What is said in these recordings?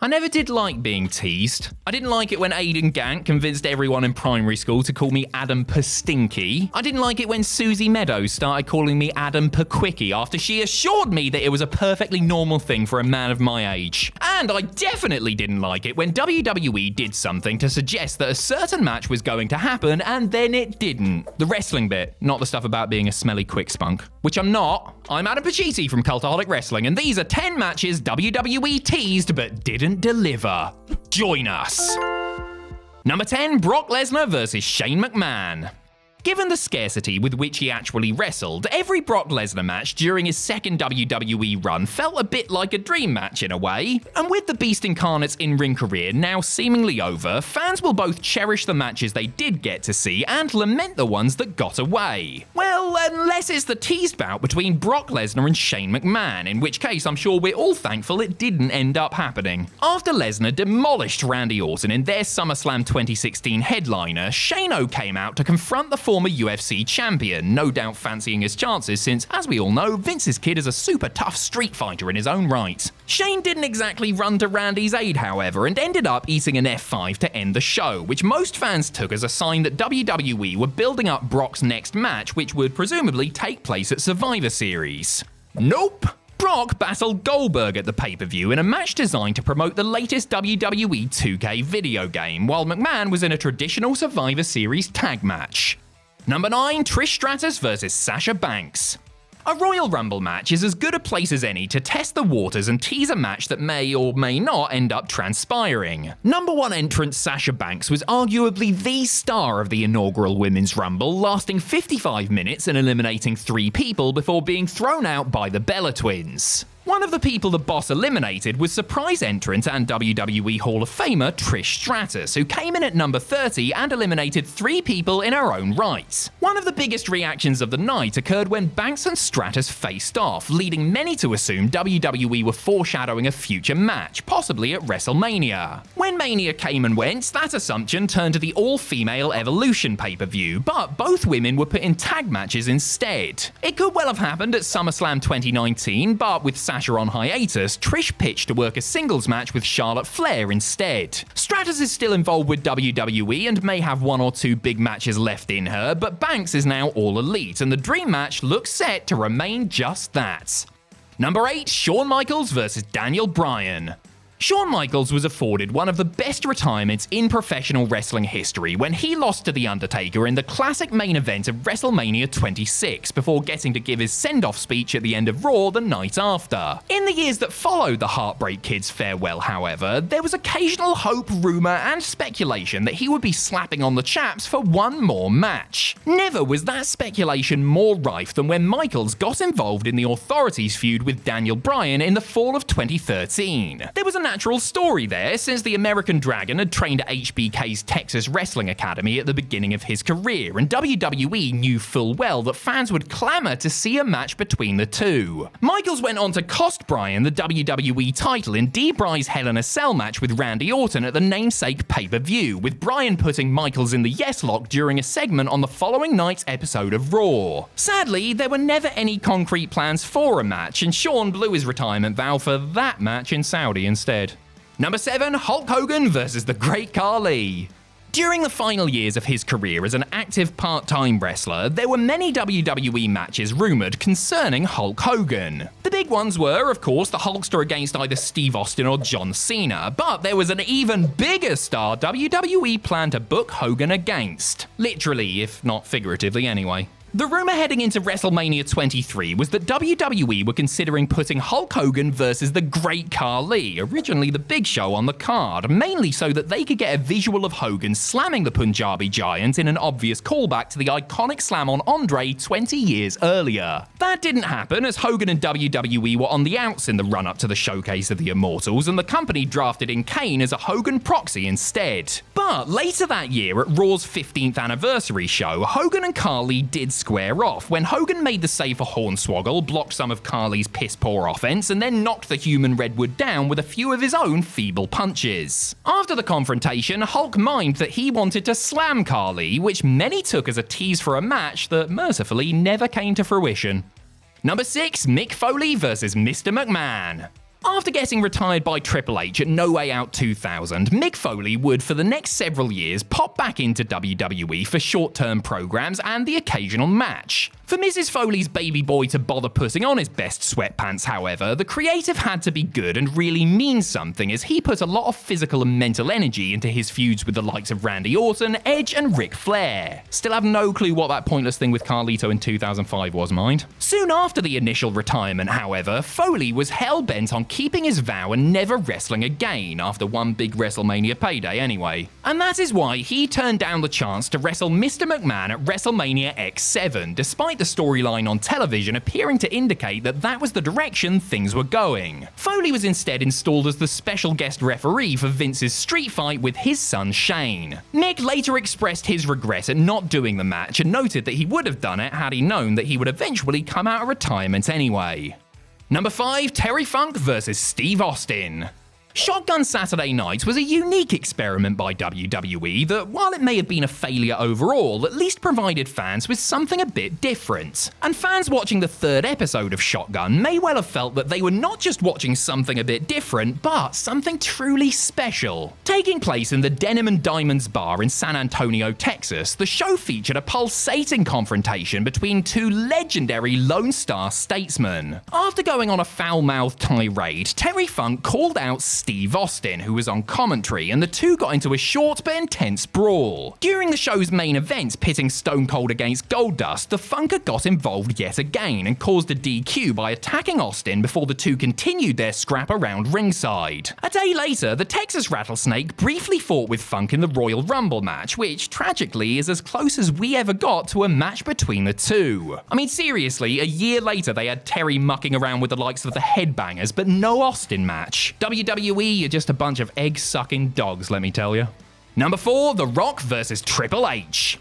I never did like being teased. I didn't like it when Aidan Gant convinced everyone in primary school to call me Adam Pastinky. I didn't like it when Susie Meadows started calling me Adam Paquickie after she assured me that it was a perfectly normal thing for a man of my age. And I definitely didn't like it when WWE did something to suggest that a certain match was going to happen and then it didn't. The wrestling bit, not the stuff about being a smelly quick spunk. Which I'm not. I'm Adam Pacitti from Cultaholic Wrestling, and these are 10 matches WWE teased but didn't deliver. Join us. Number 10, Brock Lesnar versus Shane McMahon. Given the scarcity with which he actually wrestled, every Brock Lesnar match during his second WWE run felt a bit like a dream match in a way. And with the Beast Incarnate's in-ring career now seemingly over, fans will both cherish the matches they did get to see and lament the ones that got away. Well, unless it's the teased bout between Brock Lesnar and Shane McMahon, in which case I'm sure we're all thankful it didn't end up happening. After Lesnar demolished Randy Orton in their SummerSlam 2016 headliner, Shane-O came out to confront the former UFC champion, no doubt fancying his chances since, as we all know, Vince's kid is a super tough street fighter in his own right. Shane didn't exactly run to Randy's aid, however, and ended up eating an F5 to end the show, which most fans took as a sign that WWE were building up Brock's next match, which would presumably take place at Survivor Series. Nope! Brock battled Goldberg at the pay-per-view in a match designed to promote the latest WWE 2K video game, while McMahon was in a traditional Survivor Series tag match. Number 9, Trish Stratus vs Sasha Banks. A Royal Rumble match is as good a place as any to test the waters and tease a match that may or may not end up transpiring. Number 1 entrant Sasha Banks was arguably the star of the inaugural Women's Rumble, lasting 55 minutes and eliminating 3 people before being thrown out by the Bella Twins. One of the people the boss eliminated was surprise entrant and WWE Hall of Famer Trish Stratus, who came in at number 30 and eliminated 3 people in her own right. One of the biggest reactions of the night occurred when Banks and Stratus faced off, leading many to assume WWE were foreshadowing a future match, possibly at WrestleMania. When Mania came and went, that assumption turned to the all-female Evolution pay-per-view, but both women were put in tag matches instead. It could well have happened at SummerSlam 2019, but with Sasha on hiatus, Trish pitched to work a singles match with Charlotte Flair instead. Stratus is still involved with WWE and may have 1 or 2 big matches left in her, but Banks is now all elite, and the dream match looks set to remain just that. Number 8, Shawn Michaels vs Daniel Bryan. Shawn Michaels was afforded one of the best retirements in professional wrestling history when he lost to The Undertaker in the classic main event of WrestleMania 26 before getting to give his send-off speech at the end of Raw the night after. In the years that followed the Heartbreak Kid's farewell, however, there was occasional hope, rumour and speculation that he would be slapping on the chaps for one more match. Never was that speculation more rife than when Michaels got involved in the Authorities feud with Daniel Bryan in the fall of 2013. There was a natural story there, since the American Dragon had trained at HBK's Texas Wrestling Academy at the beginning of his career, and WWE knew full well that fans would clamour to see a match between the two. Michaels went on to cost Bryan the WWE title in D-Bry's Hell in a Cell match with Randy Orton at the namesake pay-per-view, with Bryan putting Michaels in the yes lock during a segment on the following night's episode of Raw. Sadly, there were never any concrete plans for a match, and Shawn blew his retirement vow for that match in Saudi instead. Number 7, Hulk Hogan vs the Great Khali. During the final years of his career as an active part-time wrestler, there were many WWE matches rumoured concerning Hulk Hogan. The big ones were, of course, the Hulkster against either Steve Austin or John Cena, but there was an even bigger star WWE planned to book Hogan against. Literally, if not figuratively anyway. The rumour heading into WrestleMania 23 was that WWE were considering putting Hulk Hogan versus the Great Khali, originally the Big Show, on the card, mainly so that they could get a visual of Hogan slamming the Punjabi Giant in an obvious callback to the iconic slam on Andre 20 years earlier. That didn't happen, as Hogan and WWE were on the outs in the run-up to the showcase of the Immortals, and the company drafted in Kane as a Hogan proxy instead. But later that year, at Raw's 15th anniversary show, Hogan and Khali did square off when Hogan made the save for Hornswoggle, blocked some of Khali's piss-poor offense, and then knocked the human Redwood down with a few of his own feeble punches. After the confrontation, Hulk mimed that he wanted to slam Khali, which many took as a tease for a match that mercifully never came to fruition. Number 6, Mick Foley vs Mr. McMahon. After getting retired by Triple H at No Way Out 2000, Mick Foley would for the next several years pop back into WWE for short-term programs and the occasional match. For Mrs. Foley's baby boy to bother putting on his best sweatpants, however, the creative had to be good and really mean something, as he put a lot of physical and mental energy into his feuds with the likes of Randy Orton, Edge and Ric Flair. Still have no clue what that pointless thing with Carlito in 2005 was, mind. Soon after the initial retirement, however, Foley was hell-bent on keeping his vow and never wrestling again, after one big WrestleMania payday anyway. And that is why he turned down the chance to wrestle Mr. McMahon at WrestleMania X7, despite the storyline on television appearing to indicate that that was the direction things were going. Foley was instead installed as the special guest referee for Vince's street fight with his son Shane. Mick later expressed his regret at not doing the match and noted that he would have done it had he known that he would eventually come out of retirement anyway. Number 5, Terry Funk vs. Steve Austin. Shotgun Saturday Night was a unique experiment by WWE that, while it may have been a failure overall, at least provided fans with something a bit different. And fans watching the third episode of Shotgun may well have felt that they were not just watching something a bit different, but something truly special. Taking place in the Denim and Diamonds bar in San Antonio, Texas, the show featured a pulsating confrontation between two legendary Lone Star statesmen. After going on a foul-mouthed tirade, Terry Funk called out Steve Austin, who was on commentary, and the two got into a short but intense brawl. During the show's main event, pitting Stone Cold against Goldust, the Funker got involved yet again and caused a DQ by attacking Austin before the two continued their scrap around ringside. A day later, the Texas Rattlesnake briefly fought with Funk in the Royal Rumble match, which tragically is as close as we ever got to a match between the two. I mean, seriously, a year later they had Terry mucking around with the likes of the Headbangers, but no Austin match. WWE, you're just a bunch of egg-sucking dogs, let me tell you. Number 4, The Rock vs. Triple H.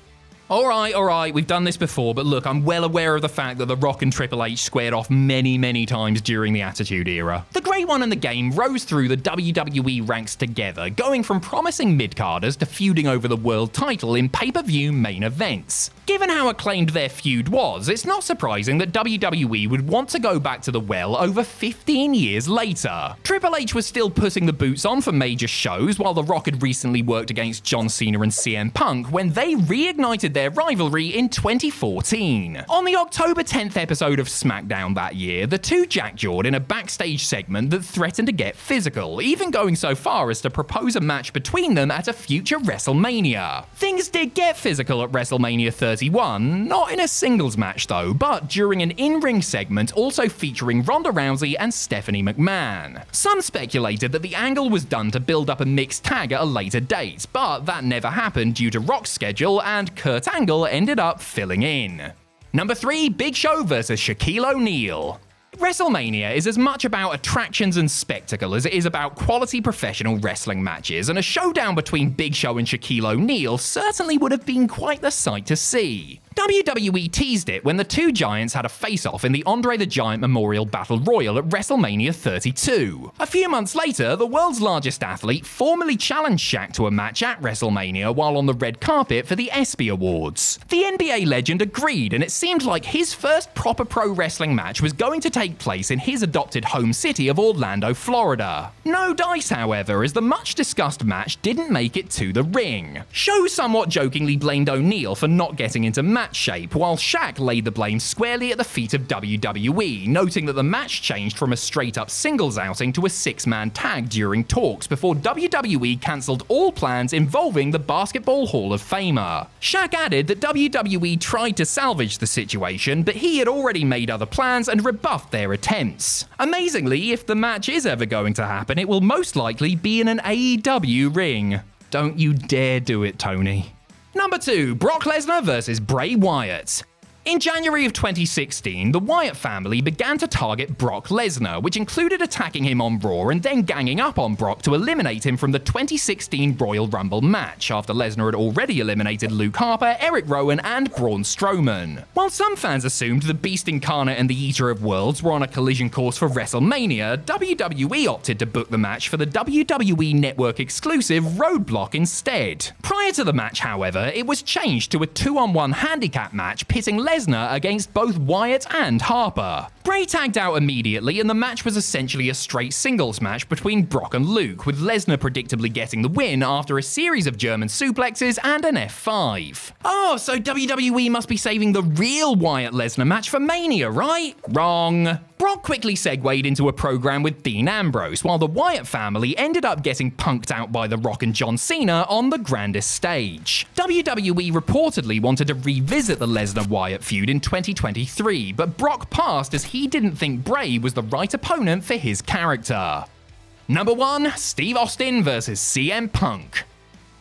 Alright, we've done this before, but look, I'm well aware of the fact that The Rock and Triple H squared off many times during the Attitude Era. The Great One and the Game rose through the WWE ranks together, going from promising mid-carders to feuding over the world title in pay-per-view main events. Given how acclaimed their feud was, it's not surprising that WWE would want to go back to the well over 15 years later. Triple H was still putting the boots on for major shows, while The Rock had recently worked against John Cena and CM Punk when they reignited their rivalry in 2014. On the October 10th episode of SmackDown that year, the two jackjawed in a backstage segment that threatened to get physical, even going so far as to propose a match between them at a future WrestleMania. Things did get physical at WrestleMania 31, not in a singles match though, but during an in-ring segment also featuring Ronda Rousey and Stephanie McMahon. Some speculated that the angle was done to build up a mixed tag at a later date, but that never happened due to Rock's schedule, and Kurt Angle ended up filling in. Number 3, Big Show vs. Shaquille O'Neal. WrestleMania is as much about attractions and spectacle as it is about quality professional wrestling matches, and a showdown between Big Show and Shaquille O'Neal certainly would have been quite the sight to see. WWE teased it when the two giants had a face-off in the Andre the Giant Memorial Battle Royal at WrestleMania 32. A few months later, the world's largest athlete formally challenged Shaq to a match at WrestleMania while on the red carpet for the ESPY Awards. The NBA legend agreed, and it seemed like his first proper pro wrestling match was going to take place in his adopted home city of Orlando, Florida. No dice, however, as the much-discussed match didn't make it to the ring. Show somewhat jokingly blamed O'Neal for not getting into match shape, while Shaq laid the blame squarely at the feet of WWE, noting that the match changed from a straight-up singles outing to a 6-man tag during talks before WWE cancelled all plans involving the Basketball Hall of Famer. Shaq added that WWE tried to salvage the situation, but he had already made other plans and rebuffed their attempts. Amazingly, if the match is ever going to happen, it will most likely be in an AEW ring. Don't you dare do it, Tony. Number 2, Brock Lesnar vs. Bray Wyatt. In January of 2016, the Wyatt family began to target Brock Lesnar, which included attacking him on Raw and then ganging up on Brock to eliminate him from the 2016 Royal Rumble match, after Lesnar had already eliminated Luke Harper, Eric Rowan, and Braun Strowman. While some fans assumed the Beast Incarnate and the Eater of Worlds were on a collision course for WrestleMania, WWE opted to book the match for the WWE Network exclusive Roadblock instead. Prior to the match, however, it was changed to a 2-on-1 handicap match pitting Lesnar Lesnar against both Wyatt and Harper. Bray tagged out immediately, and the match was essentially a straight singles match between Brock and Luke, with Lesnar predictably getting the win after a series of German suplexes and an F5. Oh, so WWE must be saving the real Wyatt-Lesnar match for Mania, right? Wrong. Brock quickly segued into a program with Dean Ambrose, while the Wyatt family ended up getting punked out by The Rock and John Cena on the grandest stage. WWE reportedly wanted to revisit the Lesnar-Wyatt feud in 2023, but Brock passed as he didn't think Bray was the right opponent for his character. Number 1, Steve Austin vs. CM Punk.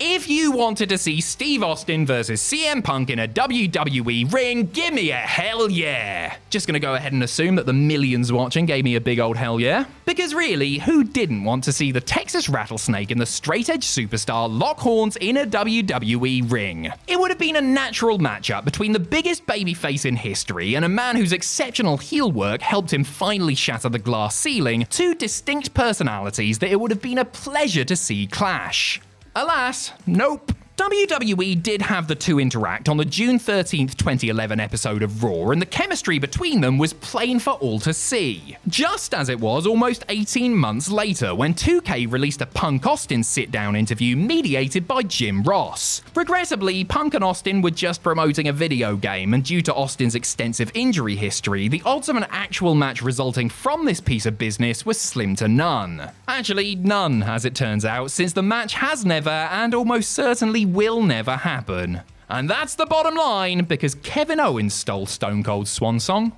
If you wanted to see Steve Austin versus CM Punk in a WWE ring, give me a hell yeah. Just gonna go ahead and assume that the millions watching gave me a big old hell yeah. Because really, who didn't want to see the Texas Rattlesnake and the straight edge superstar lock horns in a WWE ring? It would have been a natural matchup between the biggest babyface in history and a man whose exceptional heel work helped him finally shatter the glass ceiling, two distinct personalities that it would have been a pleasure to see clash. Alas, nope. WWE did have the two interact on the June 13th, 2011 episode of Raw, and the chemistry between them was plain for all to see. Just as it was almost 18 months later when 2K released a Punk-Austin sit-down interview mediated by Jim Ross. Regrettably, Punk and Austin were just promoting a video game, and due to Austin's extensive injury history, the odds of an actual match resulting from this piece of business was slim to none. Actually, none, as it turns out, since the match has never, and almost certainly will never happen. And that's the bottom line, because Kevin Owens stole Stone Cold's swan song.